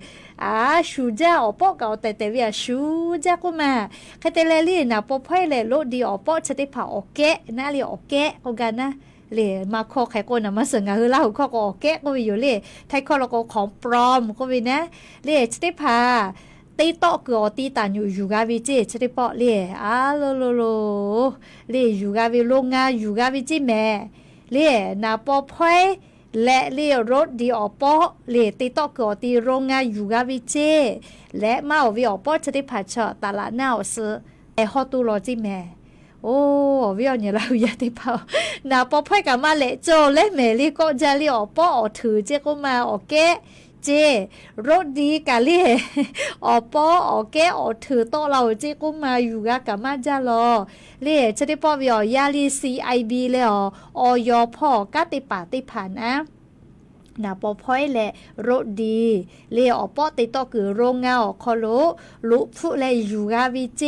ชูจ้าอปอเก่าแต่เวียชูจ้าก็มาแค่แต่เลียนะปอพ่อยเลยโลดีอปอจะได้ผ่าออกแกะนะเลียออกแกะก็กันนะเลียมาคอไข่ก้นนะมาเสงาคือเล่าข้อก็ออกแกะก็ไปอยู่เลียไทยข้อเราก็ของปลอมก็ไปนะเลียจะได้ผ่าตีโตก็ตีตาอยู่กาวิจิจะได้ปอเลียโลเลียอยู่กาวิลงงาอยู่กาวิจิแม่เล่นาปอพอยและเล่รถดีออปอเล่ติโตกอตีโรงงานอยู่กาวิเจและมาอวิออปอจะได้ผัดเฉาะตลาดหน้าอซื้อไอฮอตูโรจิแม่โอ้วิอเนี่ยเราอยากได้เผานาปอพอยกับมาเละโจเละแม่ลี่ก็จะเล่ออปอถือเจก็มาออกแก เจรถดีกะเล่ออปออแก้อถือโตเราเจกุมาอยู่กะกะมาจ้าลอเล่จะได้ปอวิอยาลี CIB เลยออยพ่อกะติป่าติผ่านนะนาปอพ้อยแหละรถดีเล่อปอติโตคือโรงงานคอโลลุฟุแลอยู่กะวิเจ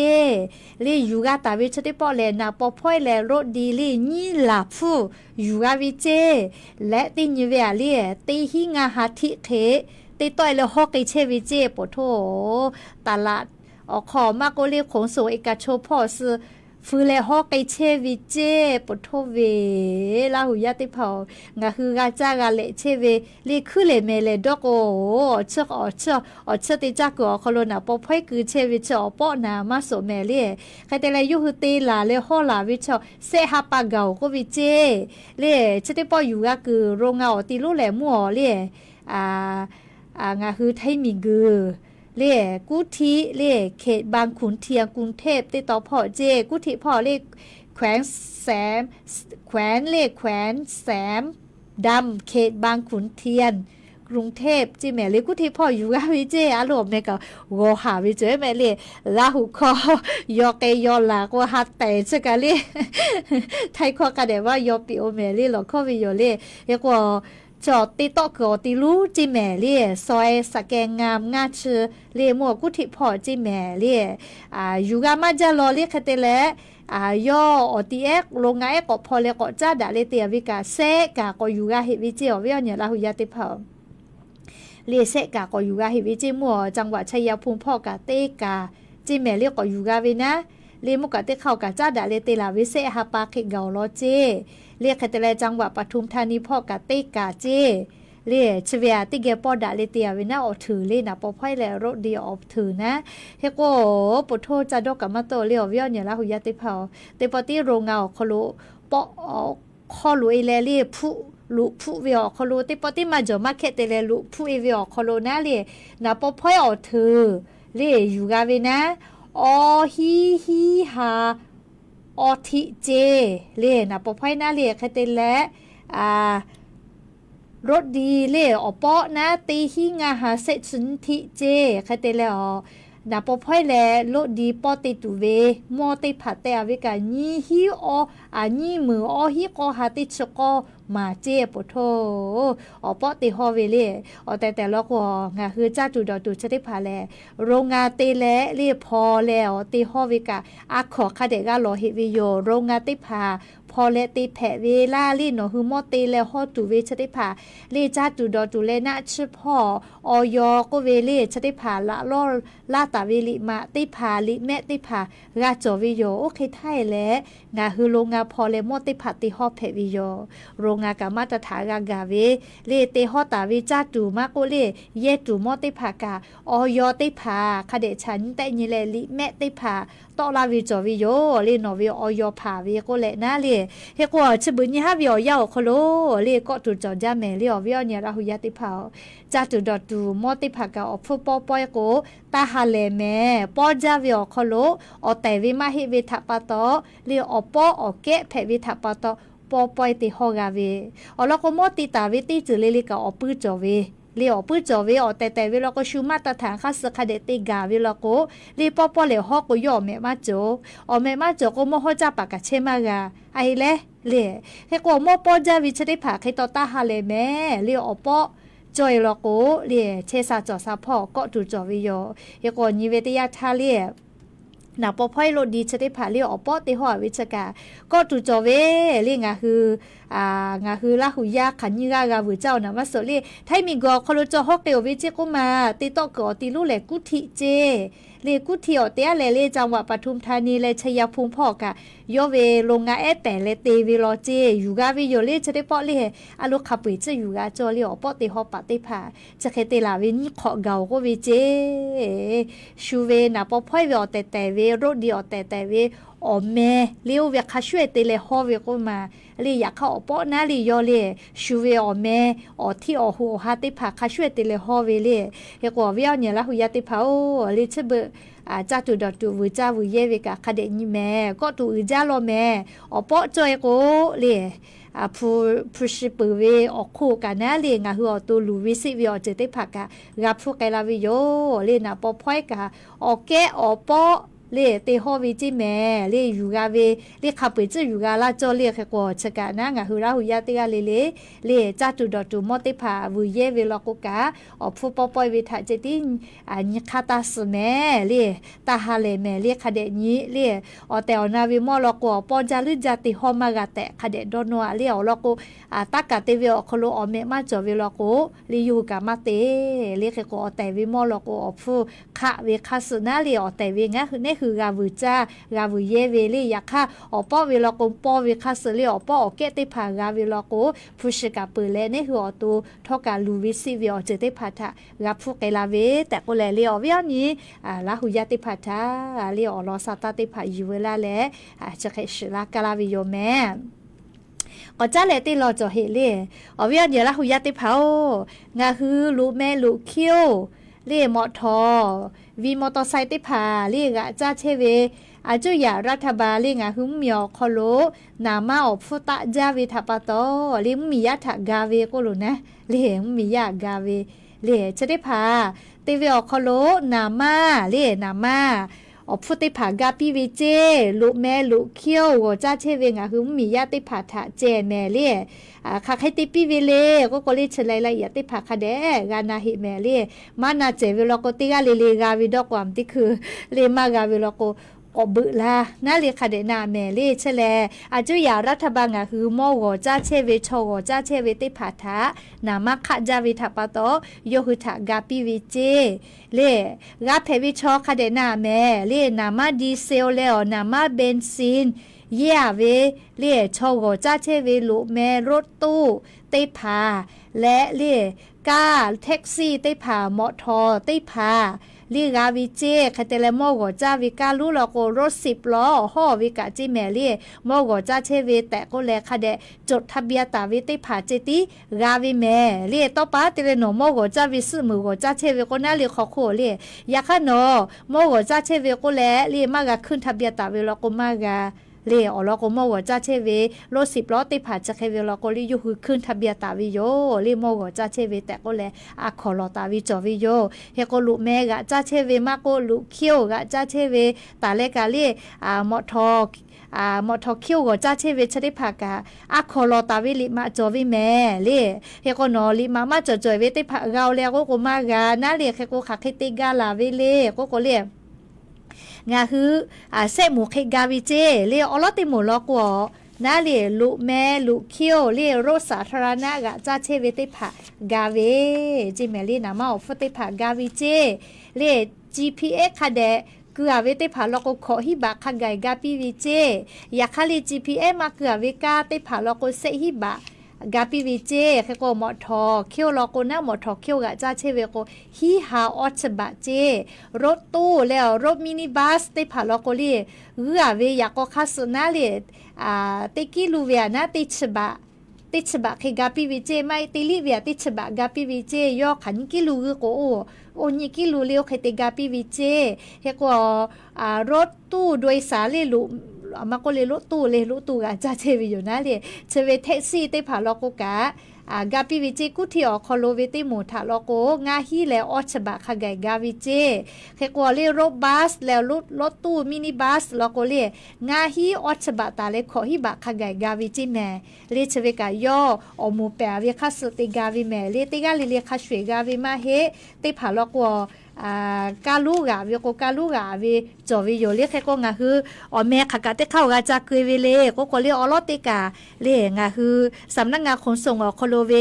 เล่อยู่กะตาวิจะได้ปอแลนาปอพ้อยแลรถดีเล่นี่หลับฟูอยู่กะวิเจและติญเวเล่ติหิงาหาทิเคติต้อยเลยฮอกไอเชวิเจปโทตลาดอขอมาโกเรียขนส่งเอกชนพ่อซื้อฟื้นเลยฮอกไอเชวิเจปโทเวลาหูยาติเผางาคือกาจากาเลเชเวลีคือเลเมเลดอกโอเชอเชติจากัวคโลนาปอพ่อยคือเชวิเชอปอนามาโสเมเลใครแต่ละยุคือตีลาเลฮอลาวิเชอเซฮาปาเกาก็วิเจเลเชติปออยู่กาคือโรงงานติลุแลมัวเลงาคือไทยมีกือเล่กุธิเล่เขตบางขุนเทียงกรุงเทพติดต่อพ่อเจกุธิพ่อเล่แขวงแสมแขวนเล่แขวนแสมดำเขตบางขุนเทียนกรุงเทพจิแม่เล่กุธิพ่ออยู่กับวิเจอารมณ์แม่ก็โวหาวิเจแม่เล่ลาหุคอยอเกยอลากว่าฮัดแต่ซะกะเล่ไทยข้อกันได้ว่ายอปิโอแม่เล่หรอข้อวิโยเล่เรียกว่าจอดติโตกอติรู้จิแม่เลี่ยซอยสแกงงามงาชื่อเลี่ยมัวกุธิพ่อจิแม่เลี่ยอยู่กามาจะรอเลี่ยคเตแลย่ออติเอกโรงงานเอกพอเลก็จ้าดาเลเตียวิกาเซกาก็อยู่กาเฮวิจิอวิญญาลาหุยาติเผาเลี่ยเซกาก็อยู่กาเฮวิจิมัวจังหวัดชัยภูมิพ่อกาเตกาจิแม่เลี่ยก็อยู่กาวินะเลี่ยมุกาเตเข้ากาจ้าดาเลเตลาวิเซฮาปาเคเกาโลเจเรียกแต่ละจังหวัดปทุมธานีพ่อกะติกาเจเรียชเวียติเกปอดาเลเตียวินาออกถือเลยนะปอพ่อยแลรถดีออกถือนะเฮโกปโทจะดอกกะมาโตเรียวเวียเนี่ยละหุยาติเผาเตปอติโรงงานคอโลปอคอลุเอเลเรียผู้ลุผู้เวียคอโลเตปอติมาจอมาเคเตเลลุผู้เอเวียคอโลนะเรียนะปอพ่อยออกถือเรียอยู่กาเวนะอฮีฮาอทิเจเล่นะปอพ่อยนะเล่แค่เตและรถดีเล่อปอนะตีหิงาหาเซชุนทิเจแค่เตและนะปอพ่อยแลรถดีปอติตุเวมอติผัดแต่วิกานี่ฮินี่มือฮิก็หาติชก็มาเจ็บปวดโถปอติฮอเวเล่แต่ละก็งาคือจ้าจุดดูจะได้ผ่าแลโรงงานเตแลเรียพอแล้วติฮอวิกาขอคาเดกาโลหิวิโยโรงงานติผ่าพอเลติแผเวลาลีโนฮือมอเตแลฮอตุเวชติผ่าเลจ้าจุดดูเลนะชื่อพ่อออยก็เวเลชติผ่าละลอลาตาเวลิมาติผ่าลิแม่ติผ่ากาจวิโยโอเคไทยและงาฮือโรงงานพอเลมอติผ่าติฮอแผวิโยโรงงานกามาตรฐานกาเวเลเตฮอตาวิจ้าจูมาโกเลเยจูมอติผ่ากาออยติผ่าคาเดฉันแต่ยิเลลิแม่ติผ่าตอลาวิจวิโยเลโนวิออยผ่าวิโกเลนะเลเฮกว่าชบุญยาวิอยาคโลเลก็ตุจอจาเมเลอวิอเนี่ยราหุยาติผ่าจ้าจุดดูมอติผ่ากาอฟุปอปอยโกตาฮาเลเมปอจาวิอคโลอแต่วิมาฮิวิทัปะตอเลอปอเกะแผวิทัปะตอปอปอยติฮอกาเวแล้วก็มอติตาวิติจุเลลิกาอปื้จอเวเลี้ยวปื้จอเวแต่เวลาก็ชูมาตรฐานค่าสคาเดติกาเวลาก็ลีปอปอเลฮอกก็ยอมแม่มาโจแม่มาโจก็มอฮอจาปากกะเชมากาไอเลเล่ให้ก็มอปอจาวิชได้ผ่าให้ต่อตาฮาเลแม่เลี้ยวปอจอยลอโกเล่เชซาจอซาพ่อก็จุจอวิโยให้ก็นิเวติยาทาเล่นาปอพ่อยโลดีจะได้ผ่าเลี้ยวปอติหัววิชกาก็จุจอเวเลี้ยงคืองาคือลาหุยาขันยิกากาบุเจ้านะมาสลีไทยมีกอคอลจอฮอกเกอวิเจกุมาติโตกอติลุแลกุธิเจเลกุธิอเตะเลจังหวัดปทุมธานีและชัยภูมิพ่อกะยอเวโรงงานแต่เลเตวิโลเจอยู่กาวิโยเลจะได้ปอเลอลุขับปิจะอยู่กาจอเลอปอติฮอปติพาจะเคเตลาวินขอเกาก็วิเจชูเวนะปอพ่อยเวอแต่เวรถดีอแต่เวแม่เลี้ยวเวียคาช่วยเตเลฮอเวก็มาลีอยากเข้าปอนะลียอเลชูเวแม่ที่หูฮาติพาคาช่วยเตเลฮอเวเลเฮกว่าเวียเนี่ยละหุยาติพาลีเชเบ จ้าตุดอตุวูจ้าวูเยเวกะคาเดญิแม่ก็ตูจ้าโลแม่อปอจอยโกเลยผู้ชิปเวออกคู่กันนะเลยงาหัวตัวลูวิสิวิอเจติผักกะรับผู้ไกลาวิโยเลยนะปอพ่อยกะออกแกอปอလေတေဟောဝီကြည့်မယ်လေယူကဝေလေခပ်ပကြယူကလာကြောလေခကောချက်ကနာငါဟူရာဟူရတေကလေလေကြတူတော်တူမောတေဖာဝူရဲဝေလကောကအဖူပပဝေထချက်တင်ညခတာစမဲလေတာဟာလေမဲလေခတဲ့ညီလေအတေအနာဝေမောလကောပေါ်ကြလူကြတိဟောမကတဲ့ခတဲ့ဒေါ်နောလေအလကောတက်ကတေဝေခလိုအမေမကြောဝေလကောလေယူကမတေလေခကောအတေဝေမောလကောအဖူခဝေခဆနာလေအတေဝေငါနေคือกาบูจ้ากาบูเยเวลียาค่ะอปอเวลาโกปอเวคาสเลอปอเกติพากาเวลาโกผู้ชกาเปเลนี่คืออตูทอกาลูวิสิเวอเจติพาทะกาผู้ไกลาเวแต่ก็แลเลอเวนี้ลาหุยาติพาทะเลอลอซาตาติพาอยู่เวลาแลจะเคชลากาลาวิโยแม่ก็จ้าเลติรอจอเฮเลอเวียนเดี๋ยวลาหุยาติพางาฮือลูแม่ลูคิวเล่มอทอวีมอเตอร์ไซค์ติพาเล่กะจ้าเชเวอาจุยารัฐบาลเล่งะหึมเหมียวคอโลนามาอฟุตะจาเวทาปะตอเล่มียะทะกาเวก็โลนะเล่มียะกาเวเล่จะได้พาเตเวอคอโลนามาเล่นามาอฟุติผากาปีเวเจลุแม่ลุเคียวโวจ้าเชเวงะหึมมียะติผาทะเจแม่เล่คาใครติปีเวเลก็เลยเฉลยละเอียดติผาคาเดกานาหิแม่เล่มานาเจเวลโกติกาเลกาวิดอกความติคือเลมากาเวลโกก็บึละนาเลคาเดนาแม่เล่เฉลอาจุยารัฐบาลงะคือมอโวจ้าเชเวโชโวจ้าเชเวติผาทะนามาคะจาวิทาปะโตโยหุทะกาปีเวเจเล่กาเพวิชอคาเดนาแม่เล่นามาดีเซลเลอนามาเบนซินเย่เวเล่โชโวจ้าเชเวลุแม่รถตู้เตพาและเล่กาแท็กซี่เตพามอทอเตพาลีกาวิเจคาเตเลโมโกจ้าวิกาลูลโกรถ10ล้อห่อวิกาจิแมลีโมโกจ้าเชเวแต่ก็แลคาเดจดทะเบียนตาวิติผาเจติกาวิแม่ลีต่อปาเตเลโนโมโกจ้าวิสมือโกจ้าเชเวก็น่าลีขอโคลียาคาโนโมโกจ้าเชเวก็แลลีมากาขึ้นทะเบียนตาวิลโกมากาเลอลก็มอวจ้าเชเวรถ10ล้อติผาจะเคเวลก็ลิยูคือขึ้นทะเบียนตาวิโยเลมอวจ้าเชเวแต่ก็แลอะขอลอตาวิจอวิโยเฮก็ลุแม่กะจ้าเชเวมาก็ลุเคียวกะจ้าเชเวตาเลกะเลมอทอมอทอเคียวก็จ้าเชเวชะได้ผากะอะขอลอตาวิลิมาจอวิแม่เลเฮก็นอลิมาจอเวติผาเกาแล้วก็มากะนาเลเฮก็ขักเฮติกาลาเวเลก็เลงาคือเสหมูเคกาวิเจเรียอลอติหมูลอกวนาเรียลุแม่ลุเคียวเรียรถสาธารณะกะจ้าเชเวติผากาเวจิเมลีนามาอฟติผากาวิเจเรีย GPS คาเดเกือเวติผาลอกขอฮิบะคาไกกาปิวิเจอยากคาลี GPS มาเกือเวกาติผาลอกเซฮิบะกาปิวิเจแค่ก็มอทอเคียวลอโกนะมอทอเคียวกะจ้าเชเวโกฮีฮาออชบะเจรถตู้แล้วรถมินิบัสติผาลอโกลีเอื้อเวอยากก็คัสนาเลติกิลูเวียนะติชบะเคกาปิวิเจไม่ติลิเวียติชบะกาปิวิเจยอขันกิลูโกโอนิกิลูเลียวเคติกาปิวิเจแค่ก็รถตู้โดยสารเลลุมาก็เลยรถตู้กะจ้าเชวิอยู่นะเลยเชเวแท็กซี่ได้ผ่าลอกกะกาปิวิเจกุที่ออกคอโลเวติหมูถาลอกงาฮีแล้วออชบะคาไกกาวิเจแค่กว่าเลยรถบัสแล้วรถตู้มินิบัสลอกเลยงาฮีออชบะตาเลยขอฮิบะคาไกกาวิเจแม่เลยเชเวกะย่ออมูแปะเวคาสติกาวิแม่เลยติกาเลยคาชเวกาวิมาเฮได้ผ่าลอกกาลูกะเวโกกาลูกะเวจอวิโยเรียกแค่ก็งาคืออแม่ขากะเตเข้ากะจากเกเวเลก็เรียกอลอติกาเลงาคือสำนักงานขนส่งอคโลเว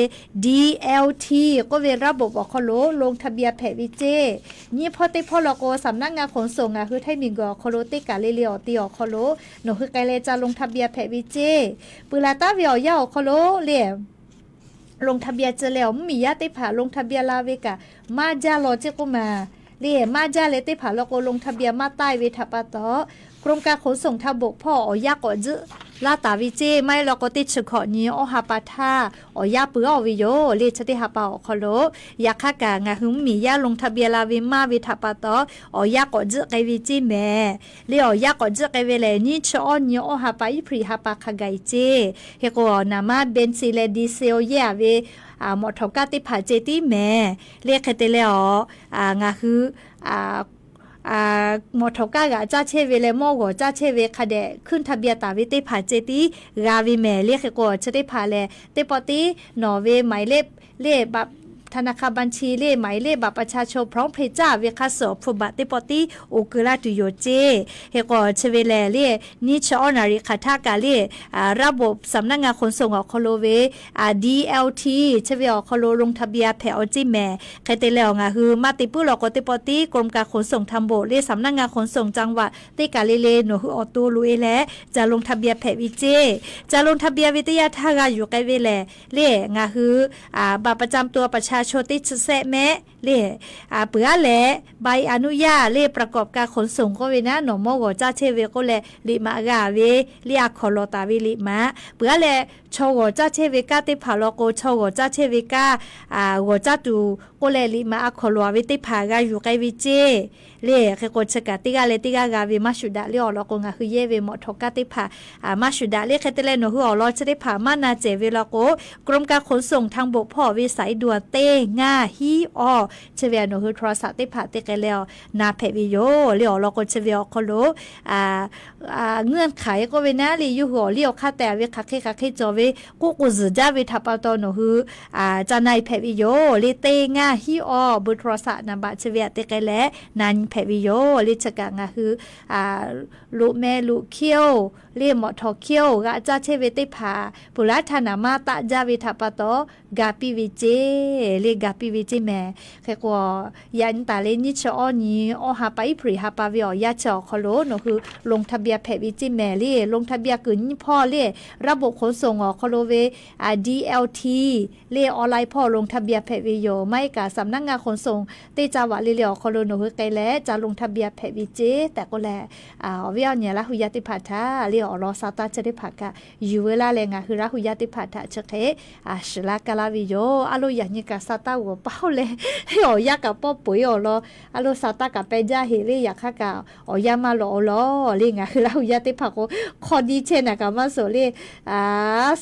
DLT ก็เวระบบอคโลลงทะเบียนแผวิเจนี่พอติพอลโกสำนักงานขนส่งคือไทยมิงกอคโลติกาเลอติอคโลหนูคือไกเลจะลงทะเบียนแผวิเจปืลาตาเวียวยาคโลเลลงทะเบียนจะแล้วมีญาติผาลงทะเบียนลาเวกะมาจาโลเจกุมาเรียมาจาเลติผาลโกลงทะเบียนมาใต้เวทปะตอกรมการขนส่งทางบกพ่ออยากอจื้อ ลาตาวิเจไม่เราก็ติดเฉขอนี้โอฮาปาทาโอยาปืออวิโยเลชติฮาปาอคโลยาคากางาหุมมียาลงทะเบียลาวิมาวิทาปาตอโอยากอจึกไกวิจิแม่เลโอยากอจึกไกเวเลนี่ชอนี้โอฮาปาอิพริฮาปาคาไกเจเฮโกนามาเบนซิเลดิเซโอยาเวหมอทอกาติผาเจติแม่เรียกเตเลองาคือหมอทอกากะจ้าเชเวเลโมโกจ้าเชเวคาเดขึ้นทะเบียตาวิติผาเจติกาวิแม่เรียกโกจะได้ผาแลเตปอตินอเวหมายเลบับธนาคารบัญชีเลขหมายเลขบัตรประชาชนพร้อมเพจจ้าเวคัสโซฟุบัติปอติโอกุลาตุโยเจเฮก็เชเวเลเลนิชอนาริคาทากาเลระบบสำนักงานขนส่งออกคโลเวDLT เชเวออกคโลลงทะเบียนแผอจิแม่ใครเตเลงาคือมาติปุลอกติปอติกรมการขนส่งทำโบเลสำนักงานขนส่งจังหวัดติกาเลโนฮือออตูลุเอและจะลงทะเบียนแผวิเจจะลงทะเบียนวิทยาทากาอยู่ใกล้เวเลงาคือบัตรประจำตัวประชาชนติดเสแม่เล่เปื่อแหละใบอนุญาตเล่ประกอบการขนส่งก็เวนะหนอมอจ้าเชเวก็แลลิมากาเวลิอาคอลตาเวลิมาเปื่อแหละชอจ้าเชเวกาติผาลโกชอจ้าเชเวกาจ้าตูก็แลลิมาอาคอลเวติผากาอยู่ไกวิเจเล่เคโกชกาติกาเลติกากาเวมาชุดาเล่อลกงาคือเยเวหมอทกาติผามาชุดาเล่เคเตเลโนฮืออลอจะได้ผามานาเจเวลโกกรมการขนส่งทางบกพ่อวิสัยดัวเต้ง่าฮีออเชเวโนฮือโทรศัพท์ติผาติกแล้วนาเพวิโยเล่อลกเชเวอคโลเงื่อนไขก็เวนะลิยูหัวเลี้ยวค่าแต่เวคักเคจอเวกูซจาเวทับตโนฮือจานายเพวิโยลิเต้ง่าฮีออบุโทรศัพท์นำบัตรเชเวติกแล้วนันเพวิโยลิชกางาคือลูแม่ลูเคียวเรียหมอทอเคียวกะจ้าเชเวติผาปุรัธนามาตะจาวิทัปโตกาปิวิเจเรียกาปิวิเจแม่แค่กว่ายันตาเลนิชอนี้อหาไปพริหาปาวิอยาจอคโลโนคือลงทะเบียนแพวิจิแม่เรียลงทะเบียนกึ่งพ่อเรียระบบขนส่งอคโลเวDLT เรียออนไลน์พ่อลงทะเบียนแพวิโยไม่กะสำนักงานขนส่งติจาวะเรียคโลโนคือไกแลจะลงทะเบียนแพวิเจแต่ก็แลวิเอาเนี่ยละหุยติพัทธาเรียอรอซาตาจะได้ผักะอยู่เวลาแรงคือละหุยติพัทธาเชเคชลากาลาวิโยอโลอย่างนี้กะซาตาหัวเป้าเลยอยากกับป้อปุ๋ยออโลซาตากับไปจ้าเฮเรียค่ากะยามาหล่อเรียงคือละหุยติผักคอดีเชนกับมาโซเรี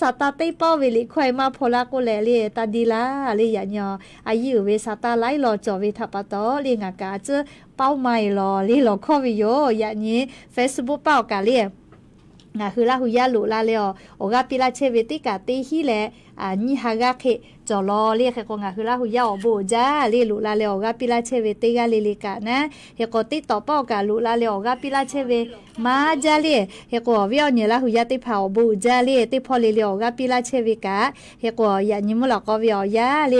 ซาตาเต้ป้อเวลิควายมาพลาโกแลเรียตาดีลาเรียอย่างยออายุเวซาตาไลหล่อจอเวทัปโตเรียงกะเจอเป้าใหม่หล่อเรียหล่อข้อวิโยอย่างนี้ Facebook เป้ากะเรียคือละหุยาลุลาเลโอกาปิลาเชเวติกาติฮิเลนี่ฮากาเคจอลอเรียกก็งาคือละหุยาอโบจ้าเรียลุลาเลโอกาปิลาเชเวติกาเลลิกานะเฮก็ติต่อป้อกาลุลาเลโอกาปิลาเชเวมาจาเลเฮก็วิอเนี่ยละหุยาติผาอโบจ้าเลติพอเลโอกาปิลาเชเวกาเฮก็ยานิมุลก็วิอยาเล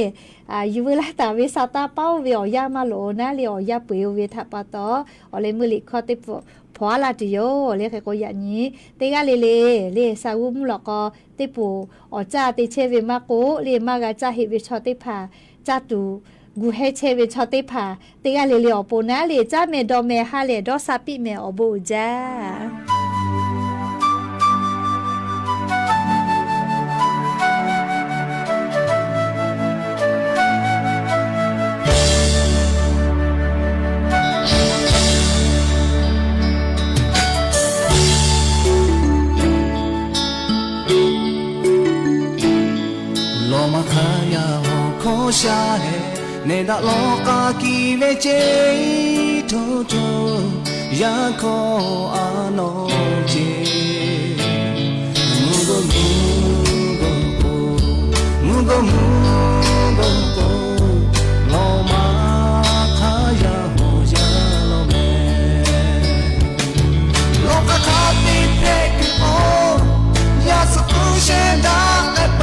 ยูเวลาตาเวซาตาเป้าวิอยามาโลนะเลอยาปุยเวทัปตออเลมุลิคอติพอลาติโยเรียกก็อย่างนี้เตกาเลซาวุมหลอกก็ติปูจ้าติเชเวมาโกเรียมากาจ้าเฮเวชอติผาจ้าตูกูให้เชเวชอติผาเตกาเลอปูนะเลจ้าเมดอเมฮาเลดอซาปิเมอโบจ้าနေတော့လောကကြီးပဲချေထိုးထိုးရခေါ်အာနောချေမူကိုမူကိုလောမခါရဟောရလောမဲလောကခါတိတဲ့ကိုရစကူရှန်ဒါအပ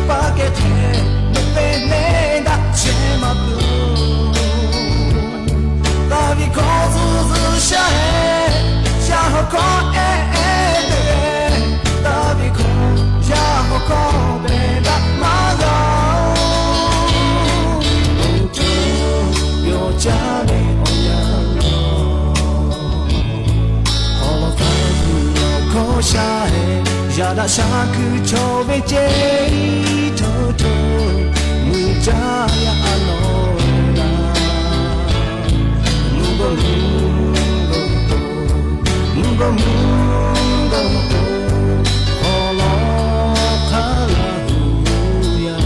ပါကတဲ့နေတာချေမကူတာဒီကိုဇူဇူရှာဟဲရှာဟောကော khó xa giờ đã xa cứ cho về chế thơ thơ mùi cha ya alo la mungo mungo mungo holo khala ya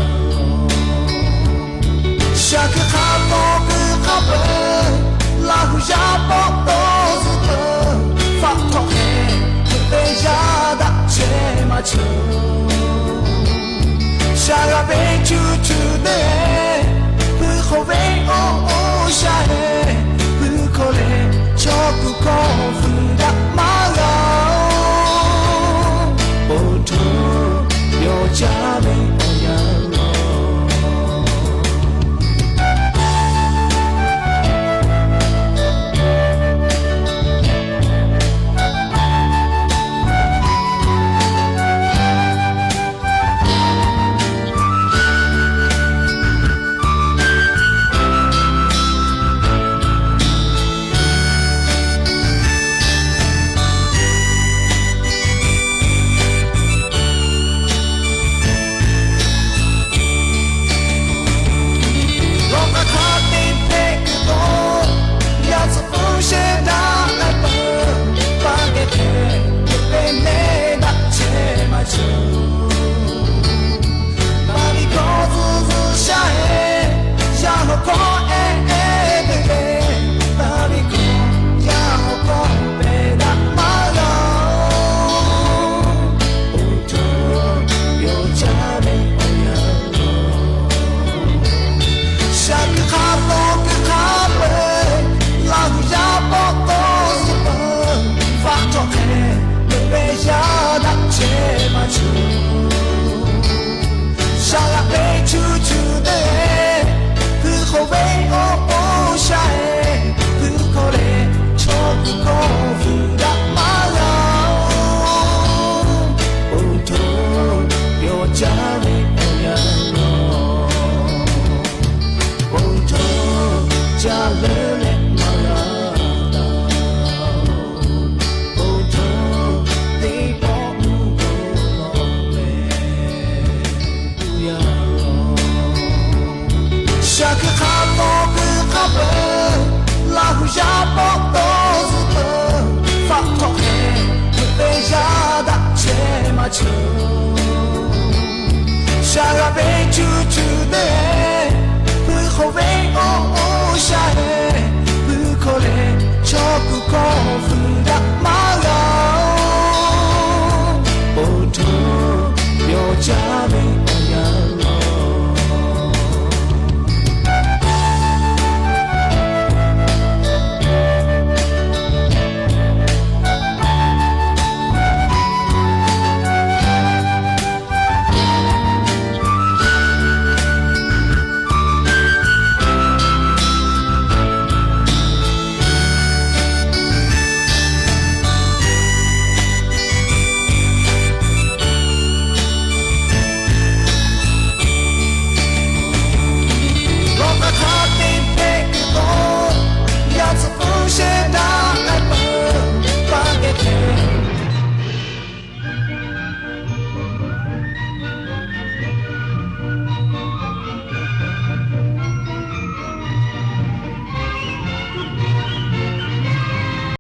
chaque rapport que rappeur la hu ja po to zu fa to déjà d'accès ma chou Sharabe chu chu de pu khove o o shae pu kole choku ko fu da ma ga o to yo cha me o ya lo Sharabe